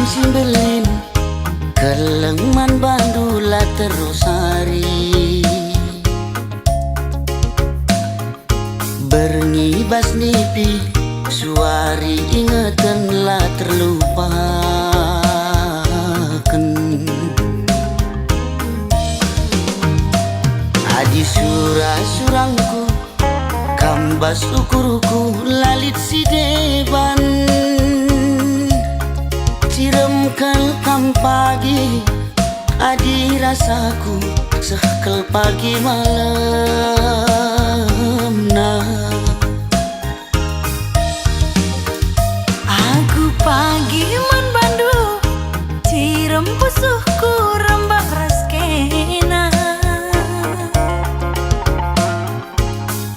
Simbelin kelengman bandula terus hari berngibas nipi suari ingetanlah terlupakan adi surah-surangku kambas ukuruku lalit si deban ciremkel kam pagi adi rasaku sekel pagi malam nah aku pagi man bandu cirem pusuhku rembak raskena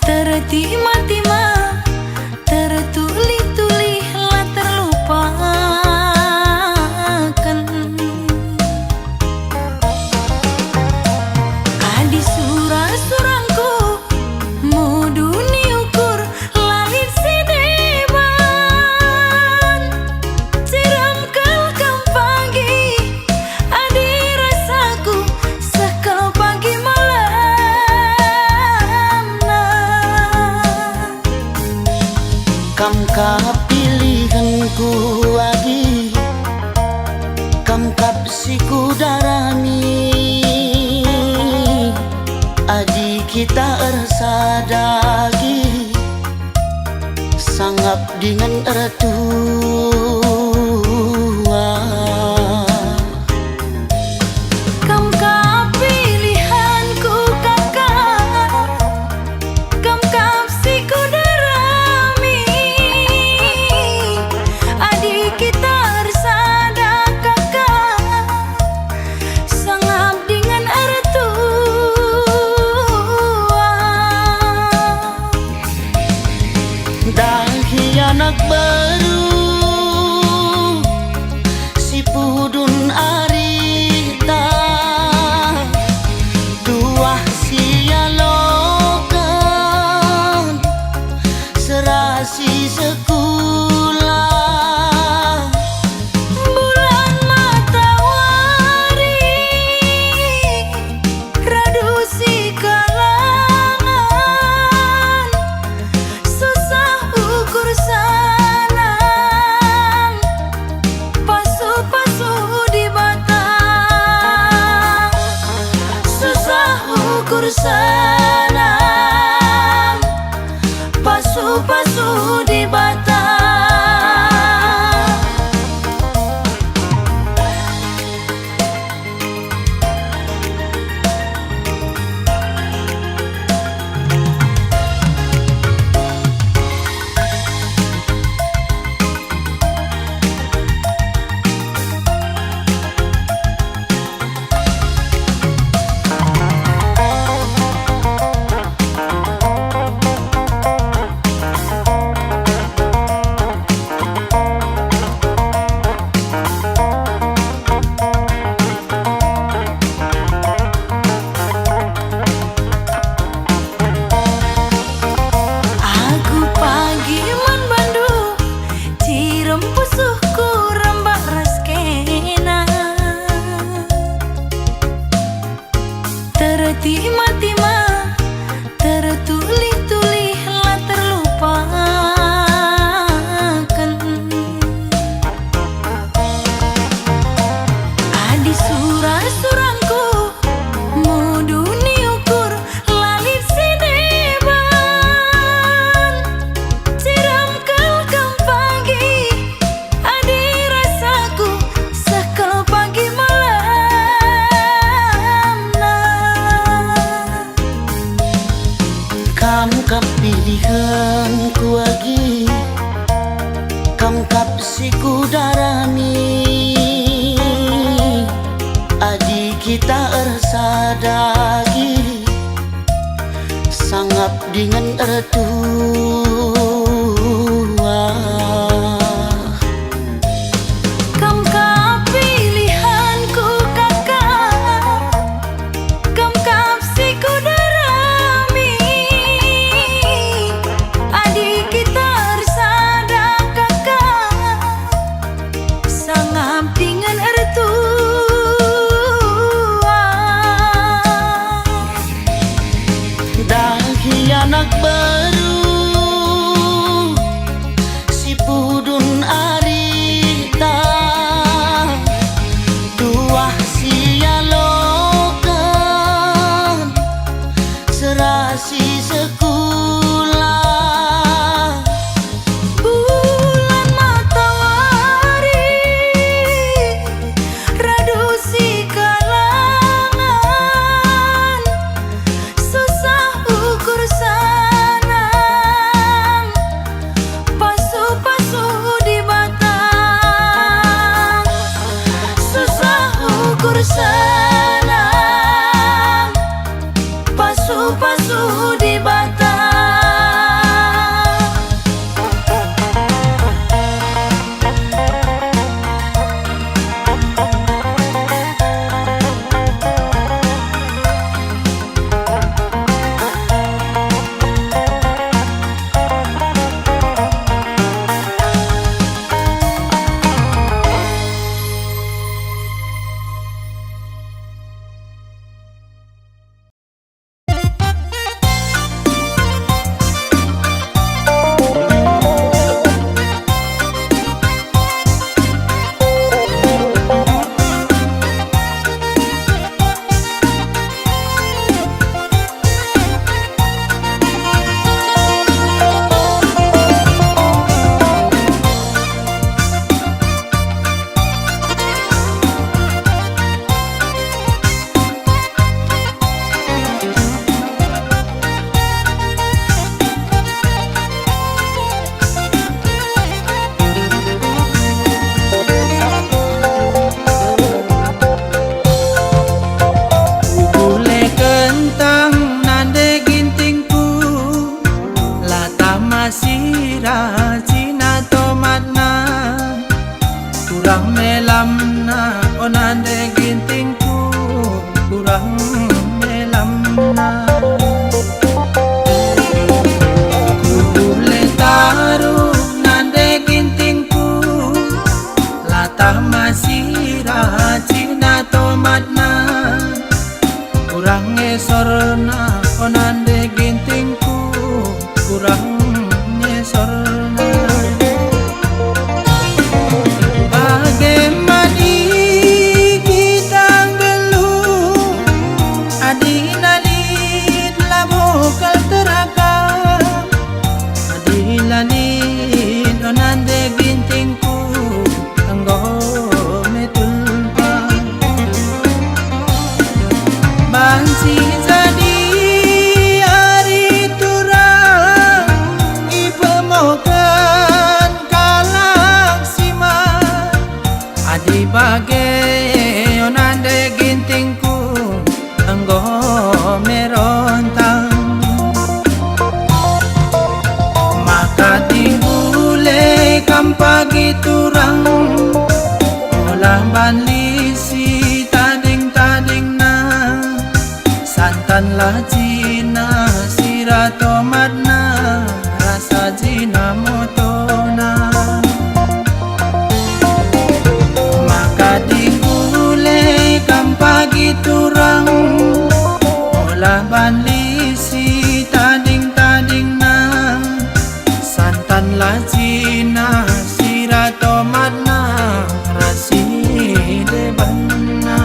tertima-tima tertuli-tuli lah terlupakan adi surah-surangku mudu niukur lalit si deban ciram kelkam pagi adi rasaku sekel pagi malam nah kam pilihanku adi kam kapsiku darami adi kita ersadagi sangap dengan ertua kam pilihanku kakak kam kapsiku darami adi kita ersada kakak sangap dengan ertua dahi anak baru si pudun arita tuah sialokan serasi sekolah bulan matahari radu si kalangan susah ukur sanang pasu-pasu di batang susah ukur sanang pasu-pasu di batang aku pagi man bandu cirem pusuhku rembak raskena tertima-tima tertuli-tuli lah terlupakan adi surah-surangku mudu niukur lalit si deban ciram kelkam pagi adi rasaku sekel pagi malam nah kam pilihanku lagi kam kapsiku darami adi kita ersadagi sangap dengan ertua kam pilihanku kakak kam kapsiku darami adi kita ersada kakak sangap di kurang melam na onande gintingku kurang melam na kule taruh nande gintingku latah masih racina tomat na kurang ngesor na onande gintingku kurang ngesor na onande gintingku anggo metulpa bansi jadi hari turang ipemokan kalak sima adi bagai onande gintingku anggo merontang maka pagi turang olah banlisi tading-tading na santan lah jina sira tomat na rasa jina motona maka digule kam pagi turang olah banlisi tading-tading na santan lah jina sira tomat na rasi debanna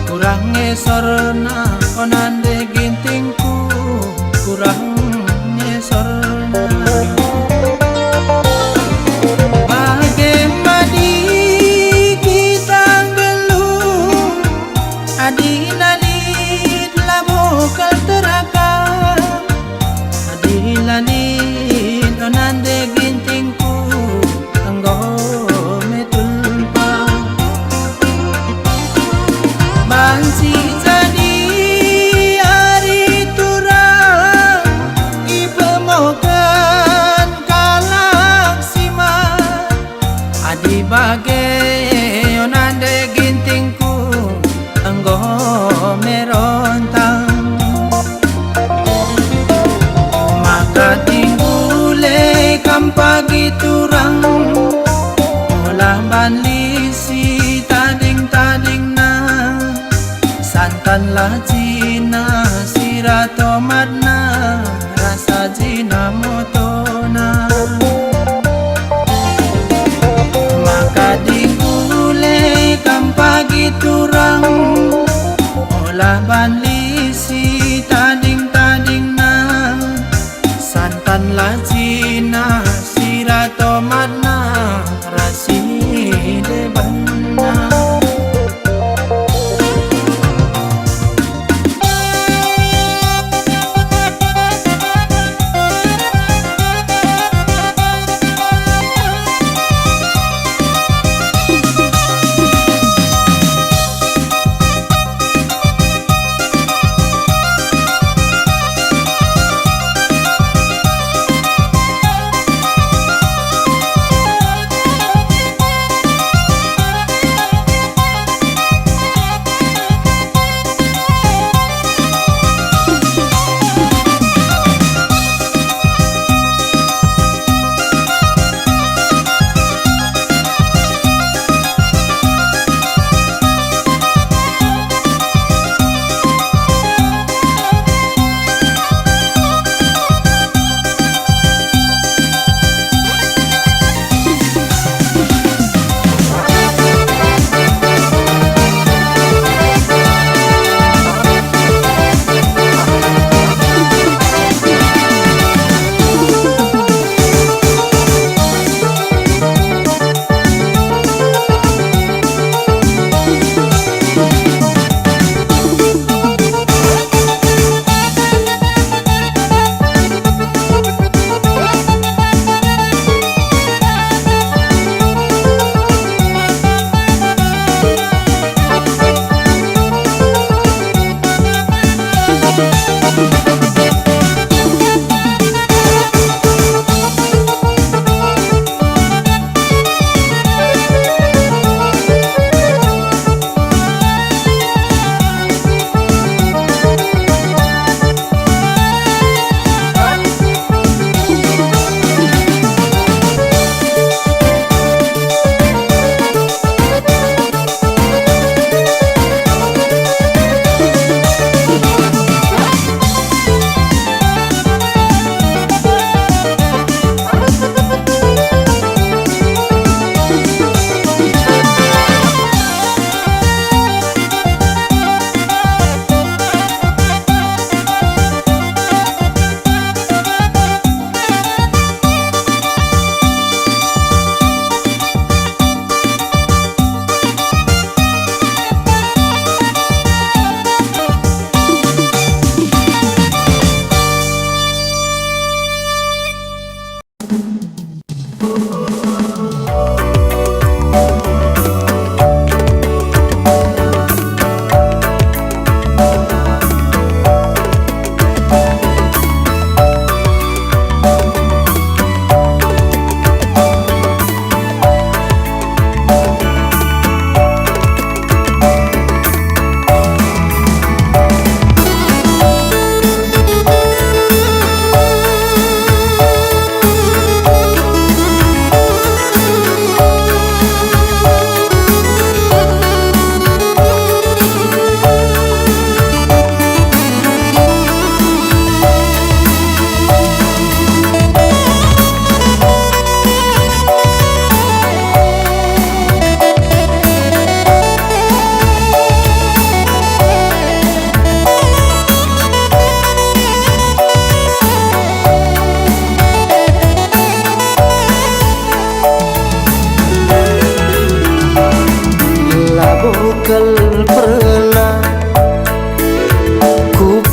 kurang ngesor na onande gintingku kurang ngesor na bagaimana kita belum adilanit labokal teraka adilanit onande gintingku anggo bansi jadi hari turang ipemokan kalak sima adi bagai onande gintingku anggo merontang maka tinggule kam pagi turang olah banlisi tading-tading na santan lah jina sira tomat na rasa jina motona maka digule kam pagi turang olah banlisi tading-tading na santan lah jina sira tomat na rasi debanna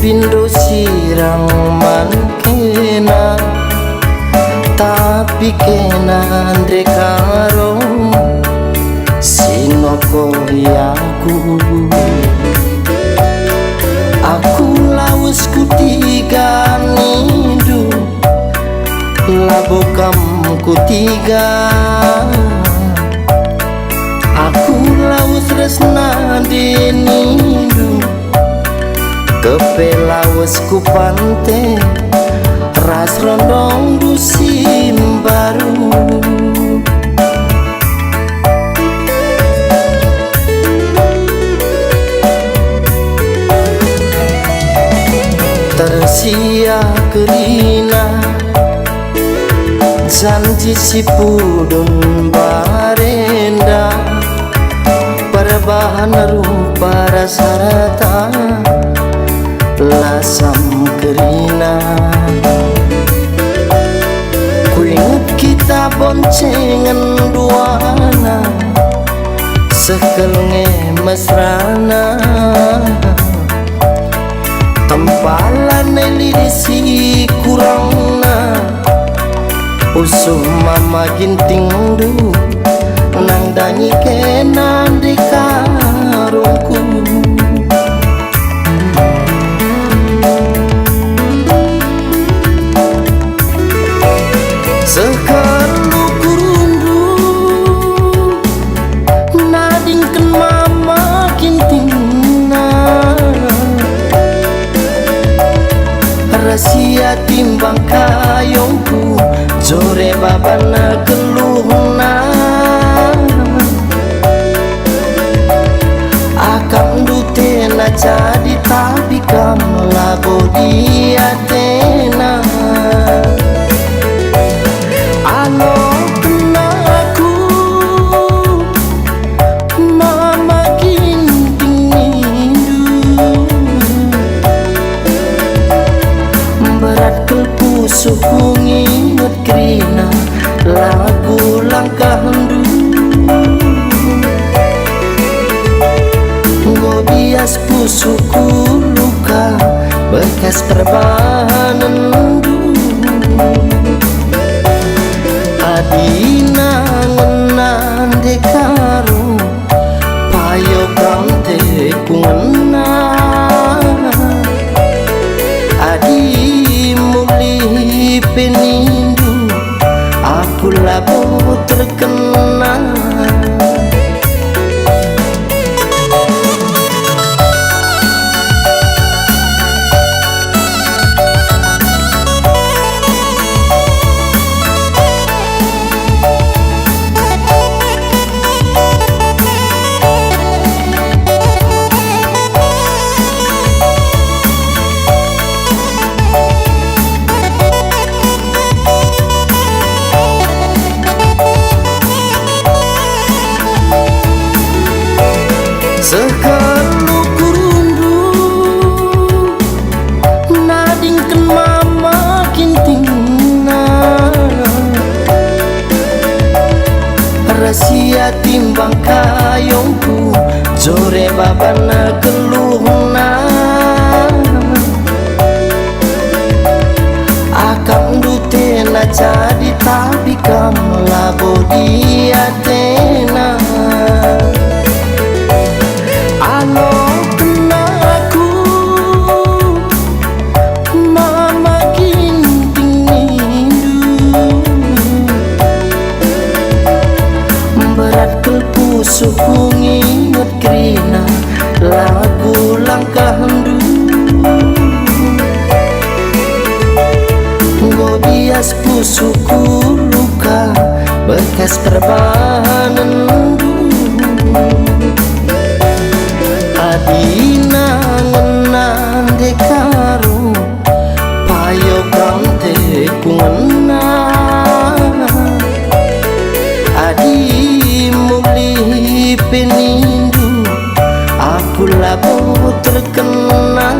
pindo sirang man kena, tapi kena andre karo sinoko yaku. Aku lawas kutiga nindu, labo kamu kutiga. Aku lawas resna di nindu, kepe lawas ku pante, ras rondong dusim baru. Tersia kerina janji si pudun barenda, perbahan rupa rasa-rata lasam kerina. Ku ingat kita boncengan duana, sekelenge mesrana, tempalan elidisi kurangna, usuh mama ginting du, nang danyi kenan di karungku. Sekarlu kurundu, nadingken mama gintingna, rahasia timbang kayongku, jore babana keluhna. Akang dutena jadi tapi kamu labo dia tena. Alo kena aku, mama ginting nindu, berat kelpu suku nginget kerina lagu langkah hendu. Ngobias pusuku luka bekas perbanan du. Adina ngenan dekaru payo kante kungena, adi muli penindu aku labo terkena. Sekarlu kurundu, nadingken mama gintingna, rahasia timbang kayongku, jore babana keluhna. Akang dutena jadi tapi kamu labo dia tena. Alo kena aku, mama ginting nindu, berat kelpu suku nginget kerina lagu langkah hendu. Ngobias pusuku luka bekas perbanan du. Adina ngenan dekaru payo kante kungena, adi muli penindu aku labo terkena.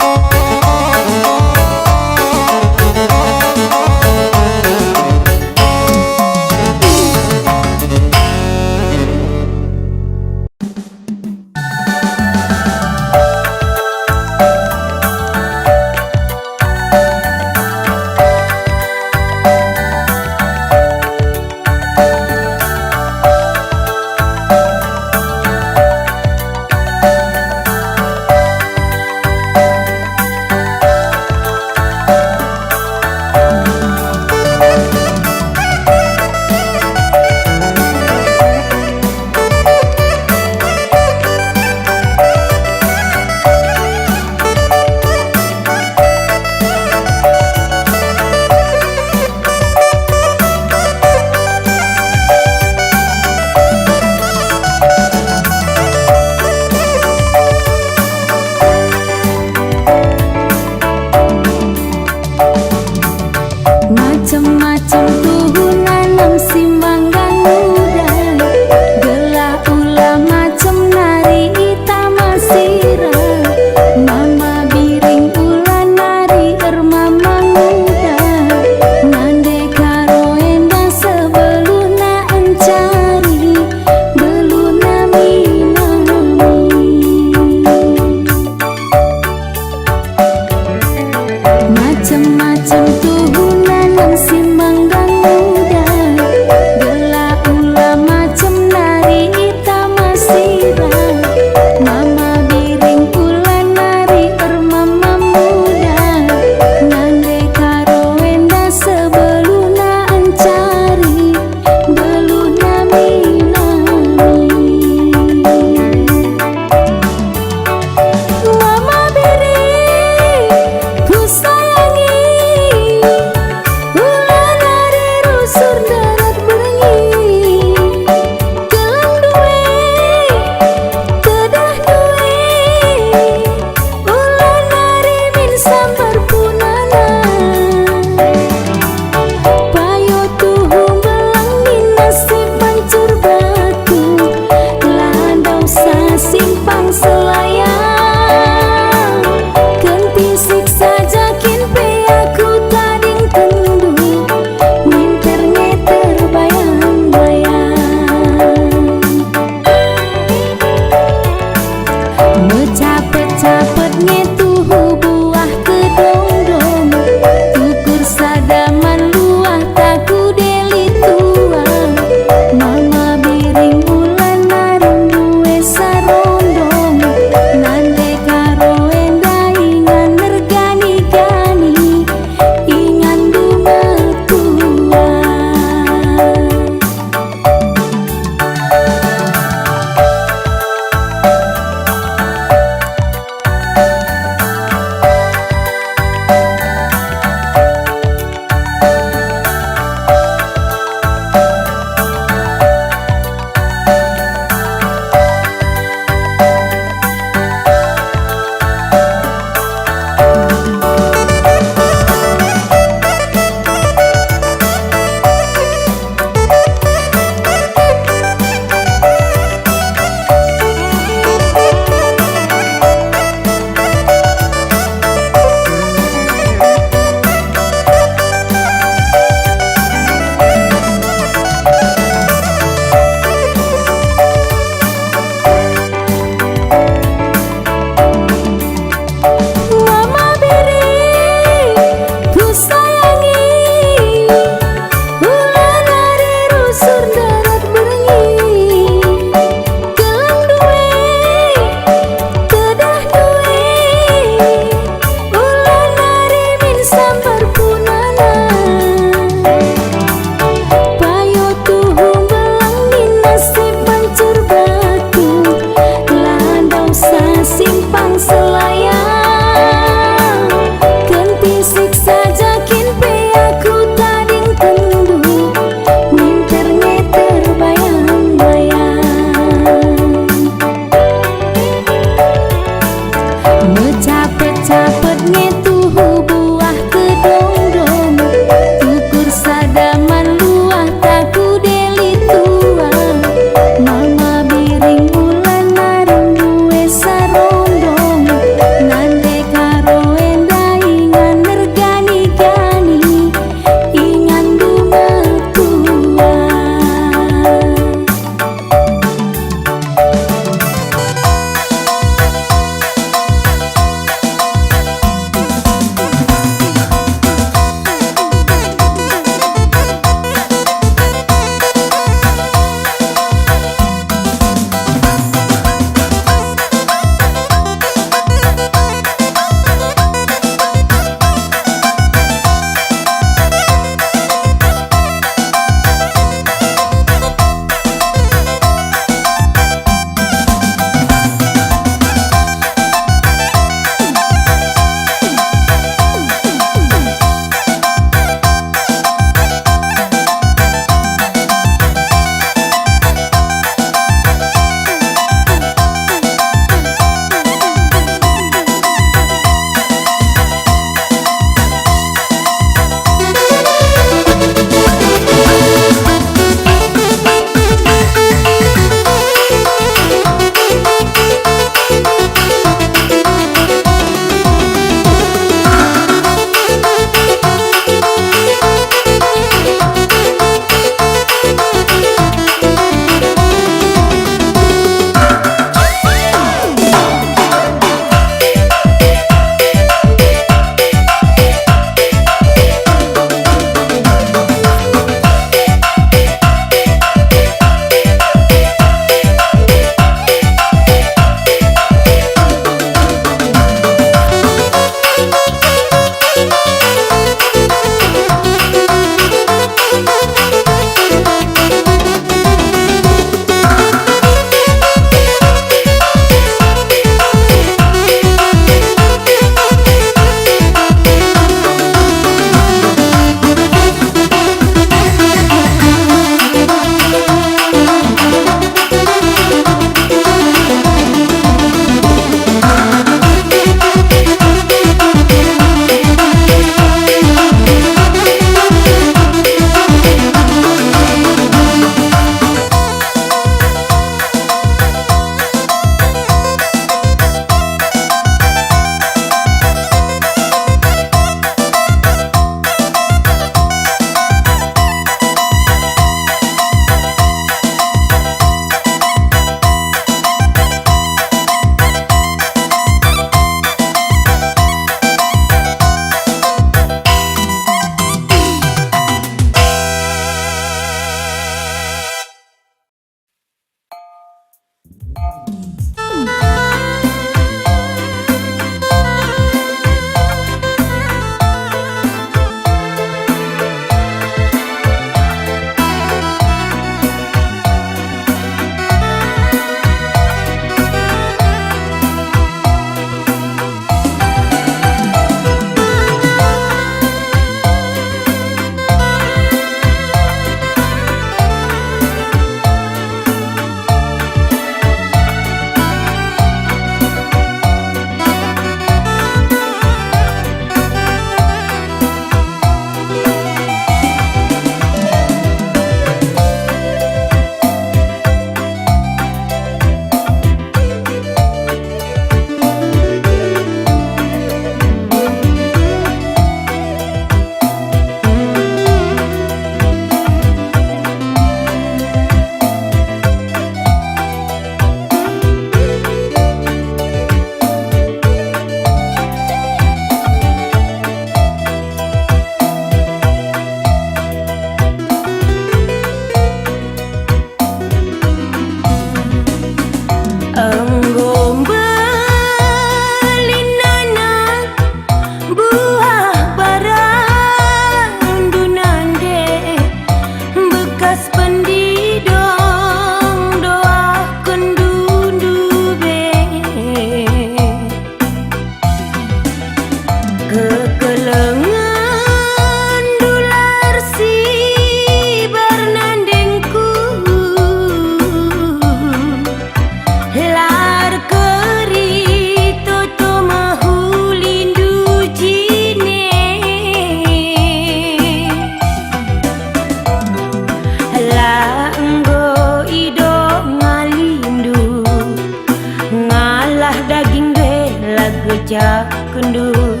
ngajak kendur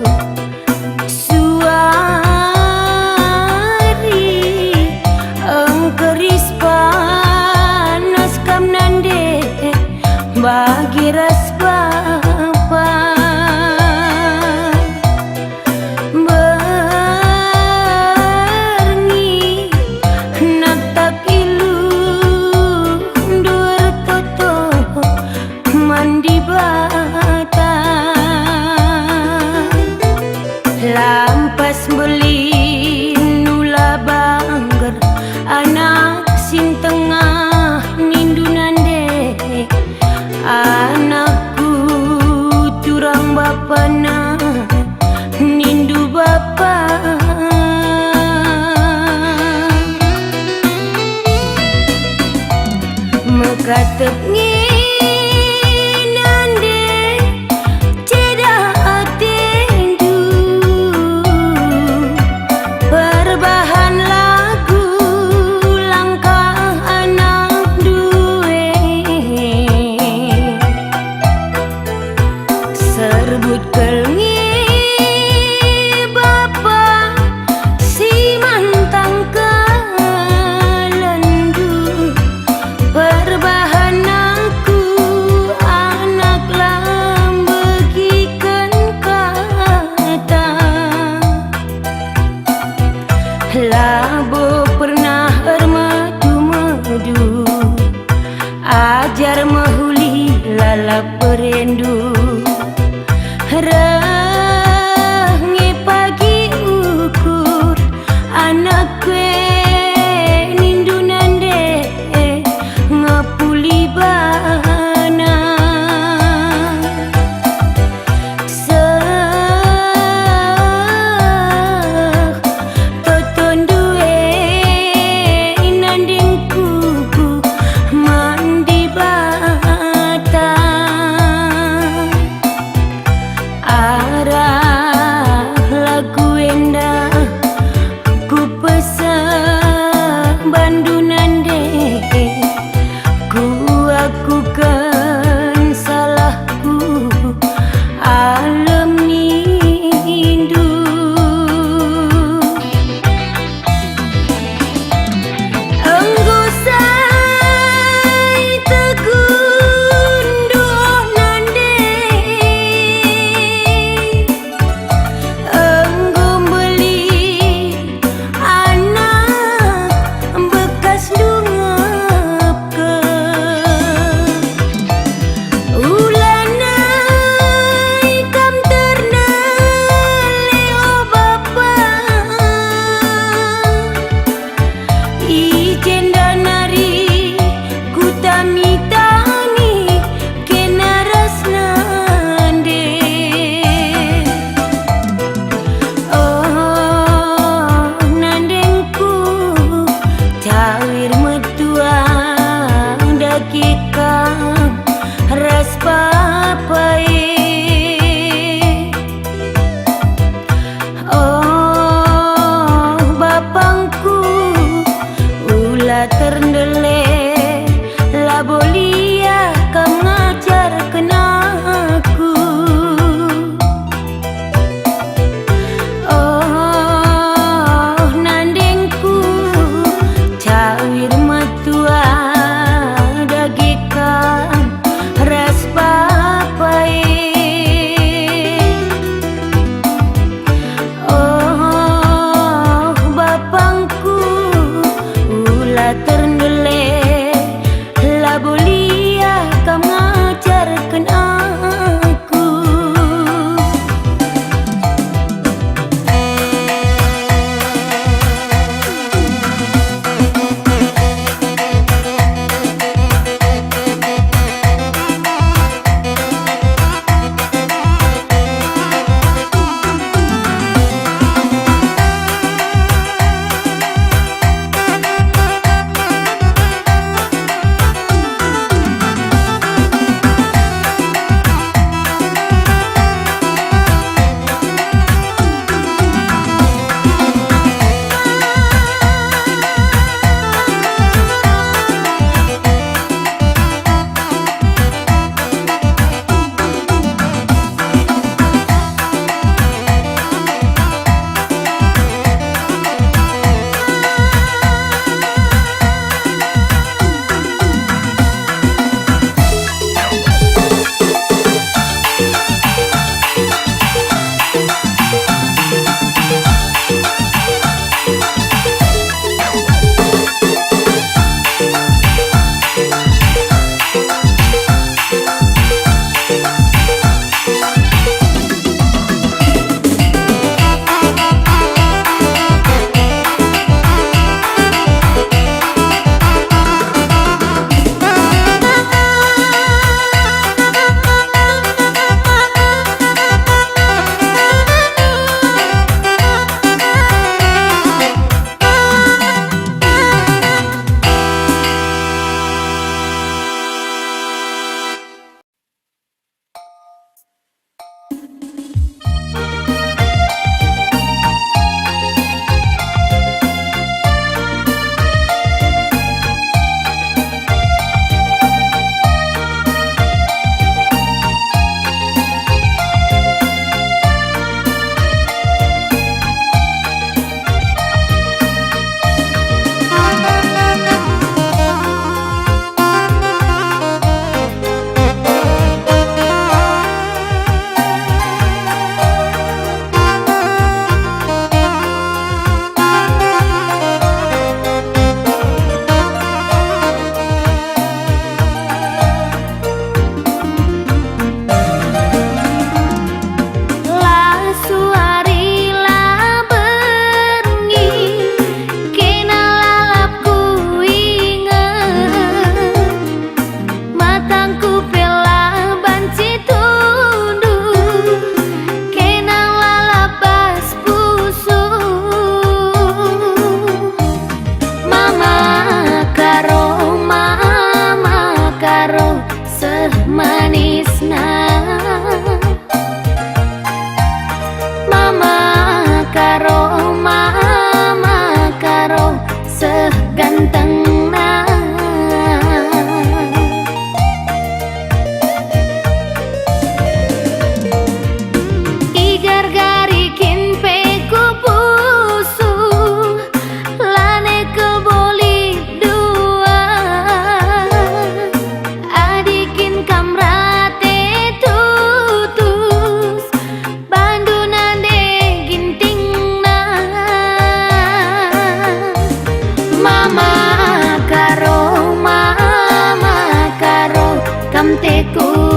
suari engkeris panas kam nande bagi ras bapa berni nak tak ilu dur toto mandi bata lampas beli nula bangger anak sin tengah nindu nande anakku turang bapana nindu bapa mekatep nginande cedak atendu perbahan lagu langkah anak duwe serbut kelngi bapa si mantang kelendu perbahan aku anak lam begikan kata labo pernah madu ajar mahuli lalap perindu rangi pagi ukur anak kue nindu nande ngapuli bana seh toton duwe nandingku mandi bata arah lagu endah ku pesan bandu nande ku akukan salahku alam nindu enggo sai tegunduh nande enggo beli anak bekas dungep ke ulanai kam terneleo bapa ijen danari kutami tangi kenaras nande oh nandengku cawir metua dakikang ras papai oh bapangku ulah terdele labolia kam ngajar kenaku oh nandengku cawir matua dagikan ras papai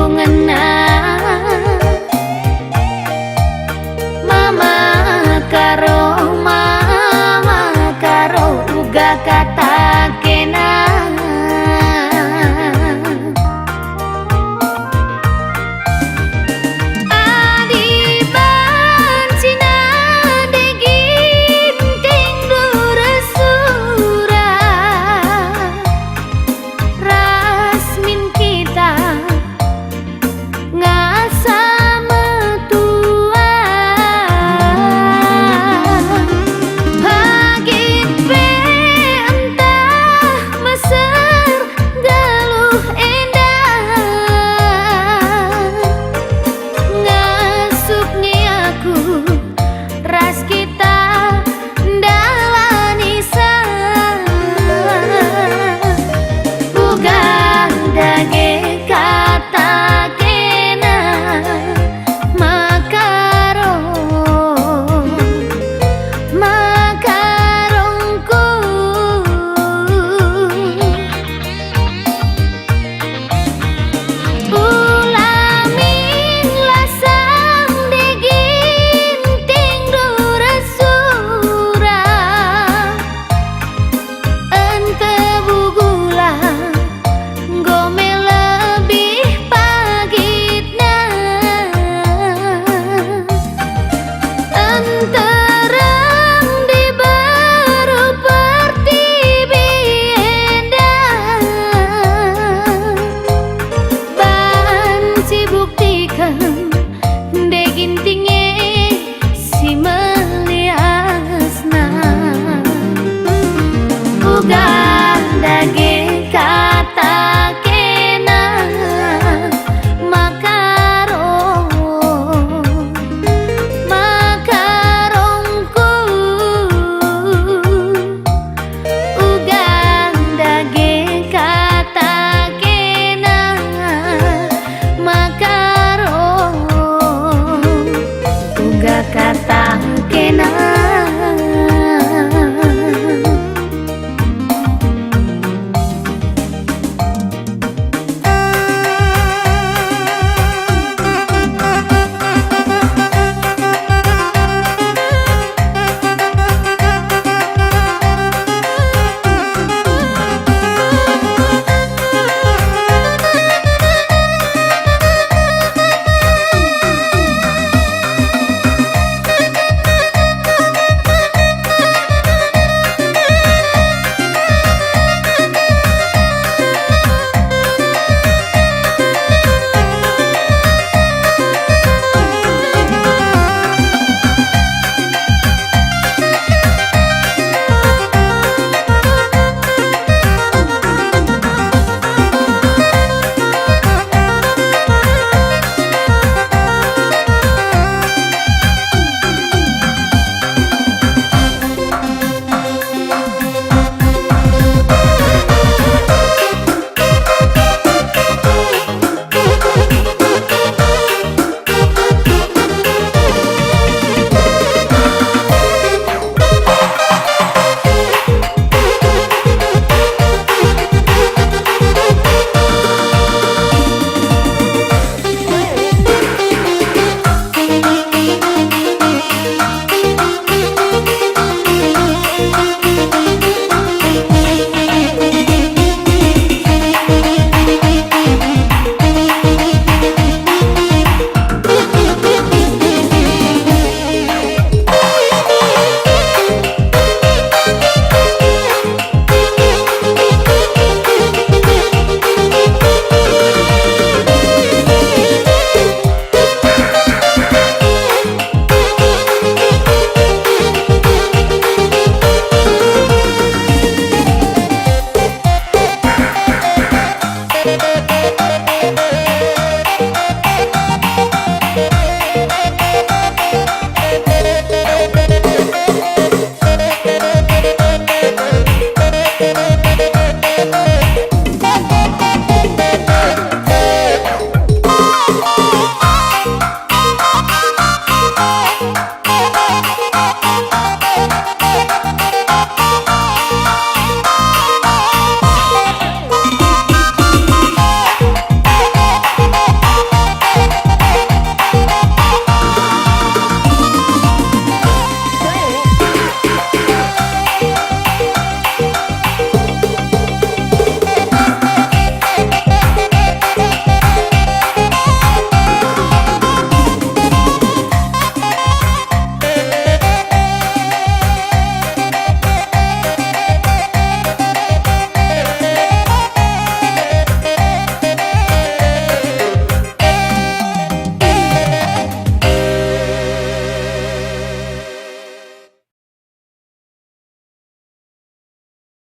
ngena